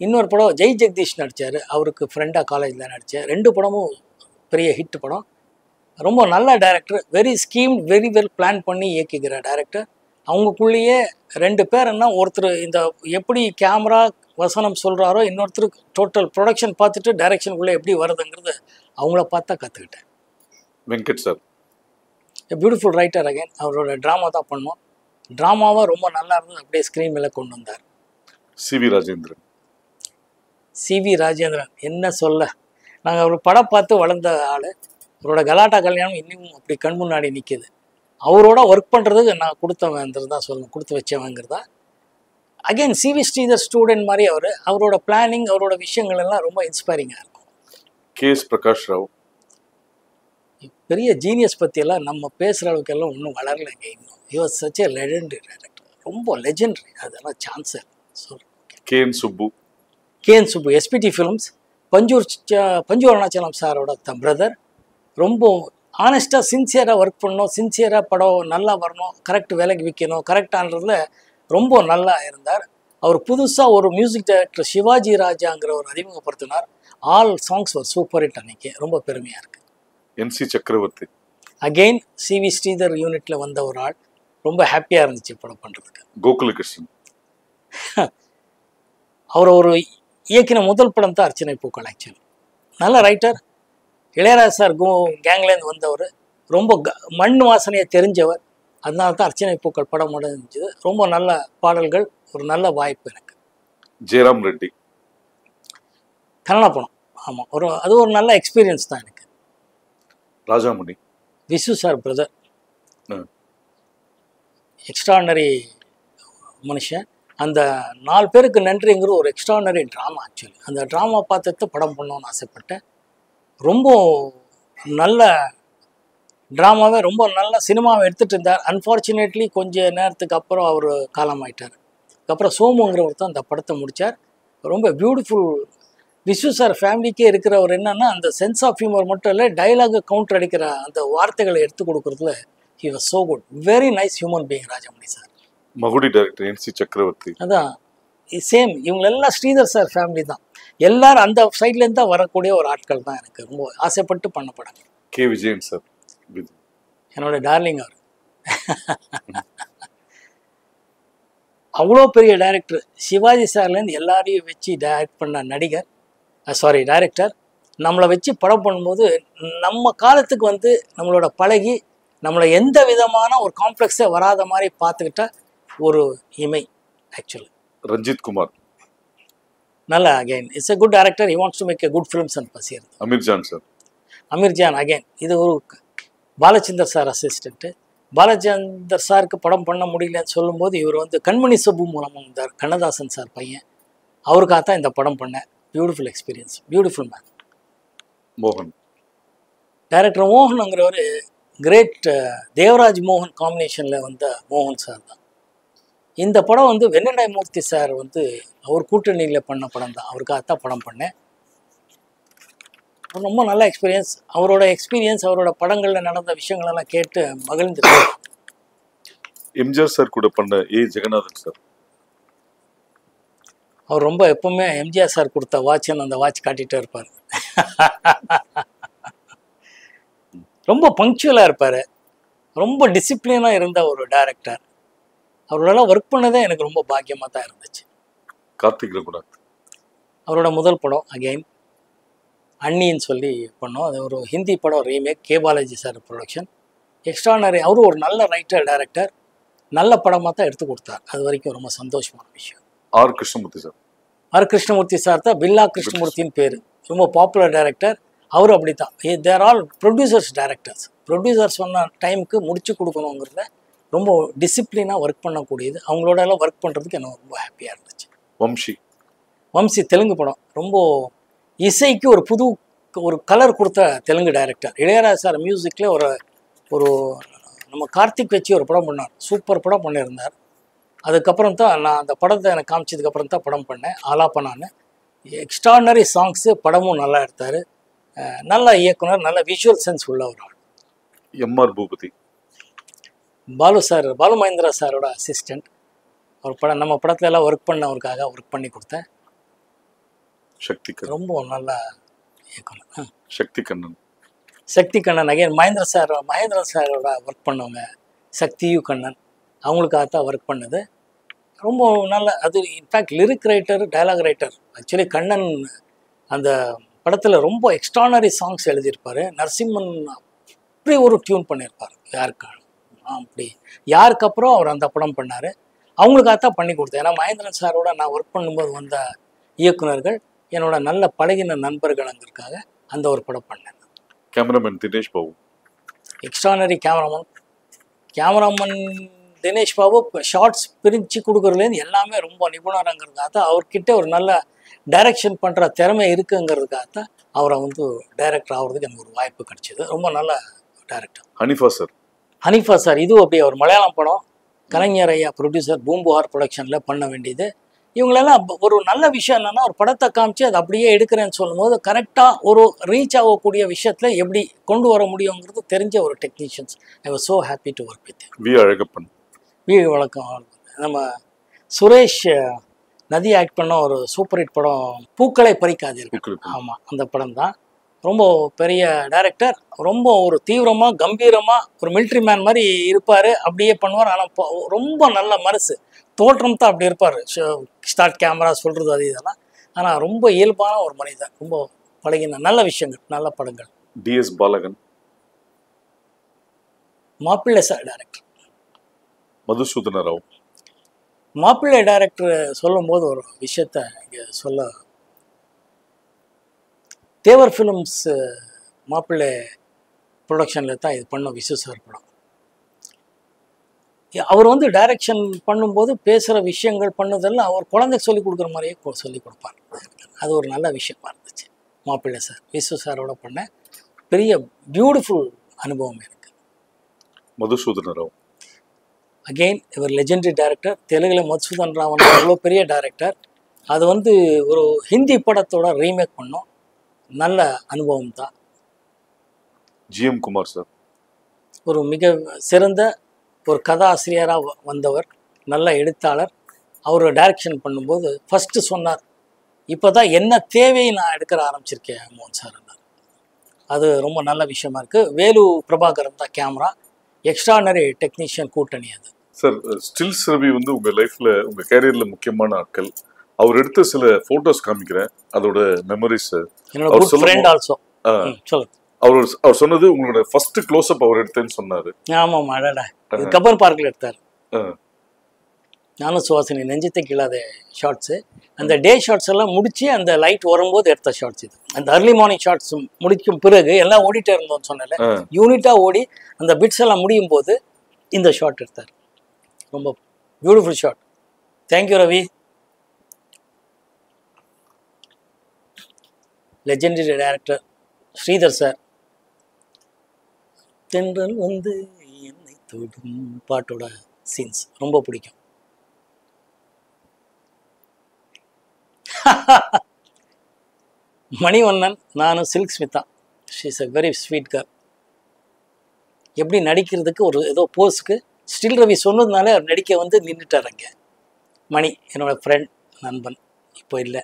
இன்னொரு படம் ஜெய் ஜெகதீஷ் நடித்தார். அவருக்கு ஃப்ரெண்டாக காலேஜில் நடித்தேன். 2 படமும் பெரிய ஹிட் படம். ரொம்ப நல்ல director. Very scheme, very well plan பண்ணி இயக்கிக்கிற டைரக்டர். அவங்களுக்குள்ளேயே 2 பேர்னா, ஒருத்தர் இந்த எப்படி கேமரா வசனம் சொல்கிறாரோ, இன்னொருத்தர் டோட்டல் ப்ரொடக்ஷன் பார்த்துட்டு டைரக்ஷனுக்குள்ளே எப்படி வருதுங்கிறது அவங்கள பார்த்தா கற்றுக்கிட்டேன். Venkat sir. Beautiful writer. Again அவரோட ட்ராமா தான் பண்ணோம். ட்ராமாவாக ரொம்ப நல்லா இருந்தது. அப்படியே ஸ்க்ரீன் மேலே கொண்டு வந்தார். சிவி ராஜேந்திரன். சிவி ராஜேந்திரன் என்ன சொல்ல, நாங்கள் அவர் படம் பார்த்து வளர்ந்த ஆள். அவரோட கலாட்டா கல்யாணம் இன்னும் அப்படி கண் முன்னாடி நிற்கிது. அவரோட ஒர்க் பண்ணுறதுக்கு நான் கொடுத்தவங்கிறது தான் சொல்லணும், கொடுத்து வச்சவங்கிறதா. அகெயின் சிவி ஸ்ரீதர் ஸ்டூடெண்ட் மாதிரி அவரோட பிளானிங், அவரோட விஷயங்கள் எல்லாம் ரொம்ப இன்ஸ்பைரிங்காக இருக்கும். கேஎஸ் பிரகாஷ் ராவ். பெரிய ஜீனியஸ் பற்றியெல்லாம் நம்ம பேசுகிற அளவுக்கு எல்லாம் ஒன்றும் வளரலைங்க இன்னும். He was such a legendary director. ரொம்ப லெஜெண்டரி. அதெல்லாம் சான்ஸே சொல்கிறேன். KN Subbu. KN Subbu SPT films. Panchu Arunachalam சாரோட பிரதர். ரொம்ப ஆனஸ்ட்டாக சின்சியராக ஒர்க் பண்ணணும், சின்சியராக படம் நல்லா வரணும், கரெக்ட் விலைக்கு விற்கணும், கரெக்டானதில் ரொம்ப நல்லா இருந்தார். அவர் புதுசாக ஒரு மியூசிக் டைரக்டர் சிவாஜி ராஜாங்கிற ஒரு அறிமுகப்படுத்தினார். ஆல் சாங்ஸ் ஒரு சூப்பர் ஹிட். அன்னைக்கு ரொம்ப பெருமையாக இருக்குது. என்சி சக்கரவர்த்தி. அகெயின் சிவி ஸ்ரீதர் யூனிட்டில் வந்த ஒரு ஆள். ரொம்ப ஹாப்பியாக இருந்துச்சு படம் பண்ணுறதுக்கு. கோகுலகிருஷ்ணன். அவர் ஒரு இயக்கின முதல் படம் தான் அர்ச்சனை பூக்கள். ஆக்சுவலி நல்ல ரைட்டர். இளையராஜா சார் கேங்லேருந்து வந்தவர். ரொம்ப மண் வாசனையை தெரிஞ்சவர். அதனால தான் அர்ச்சனை பூக்கள் படம் முடிஞ்சது. ரொம்ப நல்ல பாடல்கள், ஒரு நல்ல வாய்ப்பு எனக்கு. ஜெயராம் ரெட்டி. கன்னடா படம். ஆமாம், அது ஒரு நல்ல எக்ஸ்பீரியன்ஸ் தான் எனக்கு. Rajamani. Visu sir brother. Extraordinary மனுஷன். அந்த 4 பேருக்கு நன்றிங்கிற ஒரு எக்ஸ்ட்ரானரி ட்ராமா. ஆக்சுவலி அந்த ட்ராமா பார்த்துட்டு படம் பண்ணணும்னு ஆசைப்பட்டேன். ரொம்ப நல்ல ட்ராமாவே, ரொம்ப நல்ல சினிமாவை எடுத்துகிட்டு இருந்தார். அன்ஃபார்ச்சுனேட்லி கொஞ்சம் நேரத்துக்கு அப்புறம் அவர் காலமாயிட்டார். அதுக்கப்புறம் சோமுங்கிறவர் தான் அந்த படத்தை முடித்தார். ரொம்ப பியூட்டிஃபுல். விஸ்வ சார் ஃபேமிலிக்கே இருக்கிறவர் என்னன்னா, அந்த சென்ஸ் ஆஃப் ஹியூமர் மட்டும் இல்லை, டைலாகை கவுண்டர் அடிக்கிற அந்த வார்த்தைகளை எடுத்து கொடுக்குறதுல he was so good. Very nice human being Rajamani sir. Magudi director NC Chakravarthy. அதான் சேம். இவங்களெல்லாம் ஸ்ரீதர் சார் ஃபேமிலி தான். எல்லாரும் அந்த சைட்லேருந்து தான் வரக்கூடிய ஒரு ஆட்கள் தான். எனக்கு ரொம்ப ஆசைப்பட்டு பண்ண படம். K Vijayan sir. என்னோட டார்லிங் அவர். அவ்வளோ பெரிய டைரக்டர். சிவாஜி சார்லேருந்து எல்லாரையும் வச்சு டைரக்ட் பண்ண நடிகர், டைரக்டர். நம்மளை வச்சு படம் பண்ணும்போது நம்ம காலத்துக்கு வந்து நம்மளோட பழகி நம்மளை எந்த விதமான ஒரு காம்ப்ளெக்ஸே வராத மாதிரி பார்த்துக்கிட்ட ஒரு இமை. ஆக்சுவலி ரஞ்சித் குமார். நல்ல again it's a good director. He wants to make a good films and பசியர். அமீர்ஜான் சார். அமீர்ஜான் அகைன் இது ஒரு பாலச்சந்தர் சார் அசிஸ்டண்ட்டு. பாலச்சந்தர் சாருக்கு படம் பண்ண முடியலன்னு சொல்லும்போது இவர் வந்து கண்மணி சபு மூலமாக வந்தார். கண்ணதாசன் சார் பையன். அவருக்காக தான் இந்த படம் பண்ணேன். Beautiful experience. Beautiful man. மோகன். டைரக்டர் மோகனுங்கிறவர் கிரேட். தேவராஜ் மோகன் காம்பினேஷனில் வந்த மோகன் சார் தான். இந்த படம் வந்து வெண்ணடாய் மூர்த்தி சார் வந்து அவர் கூட்டணியில் பண்ண படம் தான். அவருக்காகத்தான் படம் பண்ணேன். ரொம்ப நல்ல எக்ஸ்பீரியன்ஸ். அவரோட படங்களில் நடந்த விஷயங்களெல்லாம் கேட்டு மகிழ்ந்துருக்கேன். எம்ஜிஆர் சார் கூட பண்ண ஜெகநாதன் சார். அவர் ரொம்ப எப்பவுமே எம்ஜிஆர் சார் கொடுத்த வாட்ச்னு அந்த வாட்ச் காட்டிகிட்டே இருப்பார். ரொம்ப பங்க்சுவலாக இருப்பார். ரொம்ப டிசிப்ளினாக இருந்த ஒரு டைரக்டர். அவரோட ஒர்க் பண்ணதே எனக்கு ரொம்ப பாக்கியமாக தான் இருந்துச்சு. கார்த்திக் ரகுநாத். அவரோட முதல் படம் அகெயின். அண்ணின்னு சொல்லி பண்ணோம். அது ஒரு ஹிந்தி படம் remake, K Balaji sir production. Extraordinary. அவரும் ஒரு நல்ல ரைட்டர் டைரக்டர், நல்ல படமாக தான் எடுத்து கொடுத்தார். அது வரைக்கும் ரொம்ப சந்தோஷமான விஷயம். R Krishnamurthy sir. R Krishnamurthy sir தான் பில்லா கிருஷ்ணமூர்த்தின்னு பேர். ரொம்ப பாப்புலர் டைரக்டர். அவரும் அப்படி தான். தேர் ஆல் ப்ரொடியூசர்ஸ் டைரக்டர்ஸ். ப்ரொடியூசர்ஸ் சொன்ன டைமுக்கு முடிச்சு கொடுக்கணுங்கிறத ரொம்ப டிசிப்ளினாக ஒர்க் பண்ணக்கூடியது. அவங்களோட எல்லாம் ஒர்க் பண்ணுறதுக்கு எனக்கு ரொம்ப ஹாப்பியாக இருந்துச்சு. வம்சி தெலுங்கு படம். ரொம்ப இசைக்கு ஒரு புது ஒரு கலர் கொடுத்த தெலுங்கு டைரக்டர். இளையராஜா சார் மியூசிக்கில் ஒரு நம்ம கார்த்திக் வச்சு ஒரு படம் பண்ணார். சூப்பர் படம் பண்ணியிருந்தார். அதுக்கப்புறம் தான் நான் அந்த படத்தை எனக்கு காமிச்சதுக்கப்புறம் தான் படம் பண்ணேன். ஆலாப்பனான்னு. எக்ஸ்ட்ரானரி சாங்ஸு, படமும் நல்லா எடுத்தார். நல்ல இயக்குனர், நல்ல விஷுவல் சென்ஸ் உள்ள ஒரு ஆள். எம்ஆர் பூபதி. பாலு சார், பாலு மகேந்திரா சாரோட அசிஸ்டண்ட். ஒரு படம் நம்ம படத்துல எல்லாம் ஒர்க் பண்ணவருக்காக ஒர்க் பண்ணி கொடுத்தேன். சக்தி ரொம்ப நல்ல இயக்குனர். சக்தி கண்ணன். சக்தி கண்ணன் அகைன் மகேந்திர சாரோட ஒர்க் பண்ணவங்க. சக்தியு கண்ணன் அவங்களுக்காகத்தான் ஒர்க் பண்ணது. ரொம்ப நல்ல. அது in fact lyric writer, dialogue writer. Actually Kannan அந்த படத்தில் ரொம்ப எக்ஸ்ட்ரானரி சாங்ஸ் எழுதியிருப்பார். நரசிம்மன் அப்படி ஒரு டியூன் பண்ணியிருப்பார். அப்படி யாருக்கப்புறம் அவர் அந்த படம் பண்ணார். அவங்களுக்காகத்தான் பண்ணி கொடுத்தேன். ஏன்னா மகேந்திரன் சாரோட நான் ஒர்க் பண்ணும்போது வந்த இயக்குனர்கள் என்னோட நல்ல பழகின நண்பர்கள்ங்கிறதுக்காக அந்த ஒரு படம் பண்ணேன். Cameraman Dinesh Babu. Extraordinary cameraman Dinesh Babu. Shots பிரித்து கொடுக்குறதுலேருந்து எல்லாமே ரொம்ப நிபுணருங்கிறதுக்காக தான், அவர்கிட்ட ஒரு நல்ல டைரக்ஷன் பண்ணுற திறமை இருக்குங்கிறதுக்காக தான் அவரை வந்து டைரக்டர் ஆகிறதுக்கு எனக்கு ஒரு வாய்ப்பு கிடைச்சிது. ரொம்ப நல்ல டைரக்டர். ஹனிஃபா சார் இதுவும் அப்படி ஒரு மலையாளம் படம். கலைஞர் ஐயா ப்ரொடியூசர், பூம்புகார் ப்ரொடக்ஷனில் பண்ண வேண்டியது. இவங்களெல்லாம் ஒரு நல்ல விஷயம் என்னென்னா, ஒரு படத்தை காமிச்சு அதை அப்படியே எடுக்கிறேன்னு சொல்லும்போது கரெக்டாக ஒரு ரீச் ஆகக்கூடிய விஷயத்தில் எப்படி கொண்டு வர முடியுங்கிறது தெரிஞ்ச ஒரு technicians. I was so happy to work with. We வழக்கம் நம்ம சுரேஷ் நதி ஆக்ட் பண்ண ஒரு சூப்பர் ஹிட் படம் பூக்களை பறிக்காதீர்கள். ஆமாம், அந்த படம் தான். ரொம்ப பெரிய டைரக்டர். ரொம்ப ஒரு தீவிரமாக கம்பீரமாக ஒரு மிலிட்ரி மேன் மாதிரி இருப்பார். அப்படியே பண்ணுவார். ஆனால் ரொம்ப நல்ல மனசு, தோற்றம் தான் அப்படி இருப்பார். ஸ்டார்ட் கேமரா சொல்கிறது அது இதெல்லாம். ஆனால் ரொம்ப இயல்பான ஒரு மனிதன். ரொம்ப பழகின நல்ல விஷயங்கள், நல்ல படங்கள். டிஎஸ் பாலகன். மாப்பிள்ளை சார் டைரக்டர். மதுசூதன ராவ். மாப்பிள்ளை டைரக்டர் சொல்லும்போது ஒரு விஷயத்த இங்கே சொல்ல, தேவர் ஃபிலிம்ஸ் மாப்பிள்ளை ப்ரொடக்ஷனில் தான் இது பண்ண விசு சார் படம். அவர் வந்து டைரக்ஷன் பண்ணும்போது பேசுகிற விஷயங்கள் பண்ணதெல்லாம் அவர் குழந்தைக்கு சொல்லிக் கொடுக்குற மாதிரியே சொல்லிக் கொடுப்பார். அது ஒரு நல்ல விஷயமா இருந்துச்சு. மாப்பிள்ளை சார் விசு சாரோட பண்ண பெரிய பியூட்டிஃபுல் அனுபவம் எனக்கு. மதுசூதன ராவ் அகெயின் இவர் லெஜெண்டரி டைரக்டர். தெலுங்கில் மதுசூதன் ராவன் அவ்வளோ பெரிய டைரக்டர். அது வந்து ஒரு ஹிந்தி படத்தோட ரீமேக் பண்ணோம். நல்ல அனுபவம் தான். ஜிஎம் குமார் சார் ஒரு மிக சிறந்த ஒரு கதாசிரியராக வந்தவர், நல்ல எழுத்தாளர். அவர் டைரக்ஷன் பண்ணும்போது ஃபஸ்ட்டு சொன்னார், இப்போ தான் என்ன தேவையை நான் எடுக்கிற ஆரம்பிச்சிருக்கேன் மோகன் சார். அது ரொம்ப நல்ல விஷயமா இருக்குது. வேலு பிரபாகரன் தான் கேமரா. எக்ஸ்ட்ரானரி டெக்னீஷியன் கூட்டணி அது. சார், ஸ்டில்ஸ் ரவி வந்து உங்கள் லைஃப்பில், உங்கள் கேரியரில் முக்கியமான ஆட்கள். அவர் எடுத்த சில ஃபோட்டோஸ் காமிக்கிறேன், அதோட மெமரிஸ். என்னோட குட் ஃப்ரெண்ட் ஆல்சோ. சொல்லுங்க. அவர் சொன்னது உங்களோட ஃபர்ஸ்ட் க்ளோஸ் அப் அவர் எடுத்தேன்னு சொன்னாரு. ஆமாம், அடடா. கப்பர் பார்க்கில் எடுத்தார். நானும் சுவாசினி நெஞ்சத்தை கிளாத ஷார்ட்ஸு. அந்த டே ஷார்ட்ஸ் எல்லாம் முடிச்சு அந்த லைட் வரும்போது எடுத்த ஷார்ட்ஸ் இது. அந்த அர்லி மார்னிங் ஷார்ட்ஸ் முடிக்கும் பிறகு எல்லாம் ஓடிட்டே இருந்தோம்னு சொன்னல, யூனிட்டாக ஓடி அந்த பிட்ஸ் எல்லாம் முடியும் போது இந்த ஷார்ட் எடுத்தார். ரொம்ப beautiful short. Thank you Ravi. Legendary director Sridhar sir. தென்றல் வந்து என்னை தொடும் பாட்டோட சீன்ஸ் ரொம்ப பிடிக்கும். மணிவண்ணன், நானும் Silk Smitha. She is a very sweet girl. எப்படி நடிக்கிறதுக்கு ஒரு ஏதோ போஸ்க்கு ஸ்டில் ரவி சொன்னதுனால அவர் நடிக்க வந்து நின்றுட்டார் அங்கே. மணி என்னோட ஃப்ரெண்ட், நண்பன், இப்போ இல்லை.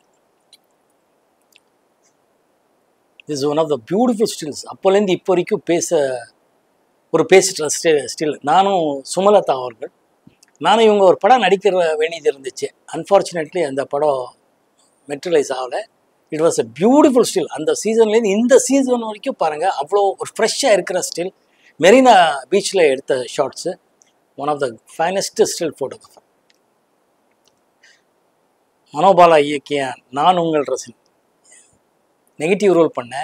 This is one of the beautiful stills. அப்போலேருந்து இப்போ வரைக்கும் பேசிட்டு ஸ்டில். நானும் சுமலதா அவர்கள், நானும் இவங்க ஒரு படம் நடிக்கிற வேண்டியது இருந்துச்சு. அன்ஃபார்ச்சுனேட்லி அந்த படம் மெட்ரலைஸ் ஆகலை. It was a beautiful still. அந்த சீசன்லேருந்து இந்த சீசன் வரைக்கும் பாருங்கள், அவ்வளோ ஒரு ஃப்ரெஷ்ஷாக இருக்கிற ஸ்டில். மெரினா பீச்சில் எடுத்த shots, one of the finest still photographer. Manobala இயக்கிய நான் உங்கள் ரசின், நெகட்டிவ் ரோல் பண்ண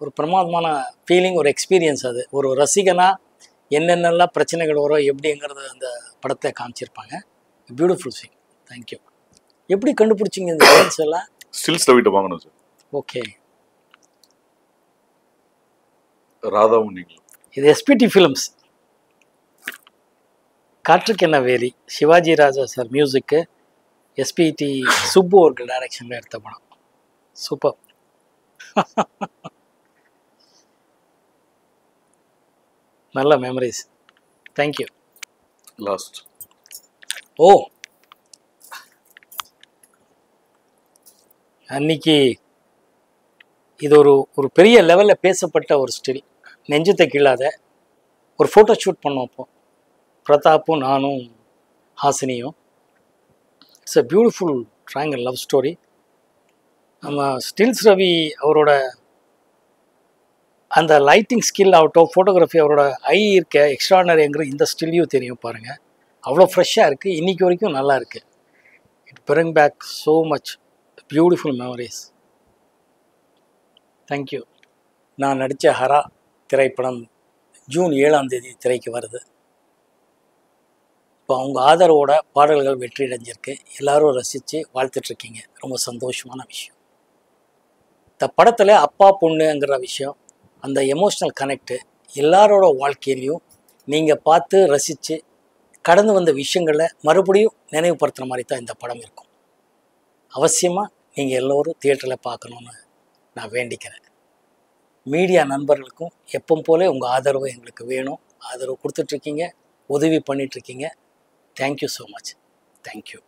ஒரு பிரமாதமான ஃபீலிங், ஒரு எக்ஸ்பீரியன்ஸ். அது ஒரு ரசிகனா என்னென்னலாம் பிரச்சனைகள் வரும் எப்படிங்கிறது அந்த படத்தை காமிச்சிருப்பாங்க. Beautiful scene. தேங்க்யூ. எப்படி கண்டுபிடிச்சிங்க இந்த சீன்ஸ் எல்லாம்? ஸ்டில்ஸ் தவிட்டு வாங்கணும் சார். ஓகே, ராதாவும் நீங்களும். இது எஸ்பிடி ஃபிலிம்ஸ், காற்றுக்கு என்ன வேலி, சிவாஜி ராஜா சார் மியூசிக்கு, எஸ்பிடி சுப்பு அவர்கள் டைரக்ஷனில் எடுத்த படம். சூப்பர். நல்ல மெமரிஸ். தேங்க்யூ. லாஸ்ட். ஓ, அன்னைக்கு இது ஒரு பெரிய லெவலில் பேசப்பட்ட ஒரு ஸ்டில். நெஞ்சத்தை கீழாத ஒரு ஃபோட்டோ ஷூட் பண்ணோம். அப்போ பிரதாப்பும் நானும் ஹாசினியும். It's a beautiful triangle love story. நம்ம ஸ்டில்ஸ் ரவி அவரோட அந்த லைட்டிங் ஸ்கில் ஆகட்டும், ஃபோட்டோகிராஃபி, அவரோட ஐ இருக்க எக்ஸ்ட்ரானரிங்கிற இந்த ஸ்டில்லையும் தெரியும் பாருங்கள். அவ்வளோ ஃப்ரெஷ்ஷாக இருக்குது, இன்றைக்கி வரைக்கும் நல்லா இருக்குது. It bring back so much beautiful memories. Thank you. நான் நடித்த ஹரா திரைப்படம் ஜூன் 7ஆம் தேதி திரைக்கு வருது. இப்போ அவங்க ஆதரவோட பாடல்கள் வெற்றி அடைஞ்சிருக்கு. எல்லோரும் ரசித்து வாழ்த்துட்ருக்கீங்க. ரொம்ப சந்தோஷமான விஷயம். இந்த படத்தில் அப்பா பொண்ணுங்கிற விஷயம், அந்த எமோஷ்னல் கனெக்டு எல்லாரோட வாழ்க்கையிலையும் நீங்கள் பார்த்து ரசித்து கடந்து வந்த விஷயங்களை மறுபடியும் நினைவுபடுத்துகிற மாதிரி தான் இந்த படம் இருக்கும். அவசியமாக நீங்கள் எல்லோரும் தியேட்டரில் பார்க்கணுன்னு நான் வேண்டிக்கிறேன். மீடியா நண்பர்களுக்கும் எப்பவும் போல உங்கள் ஆதரவு எங்களுக்கு வேணும். ஆதரவு கொடுத்துட்ருக்கீங்க, உதவி பண்ணிகிட்ருக்கீங்க. Thank you so much. தேங்க்யூ.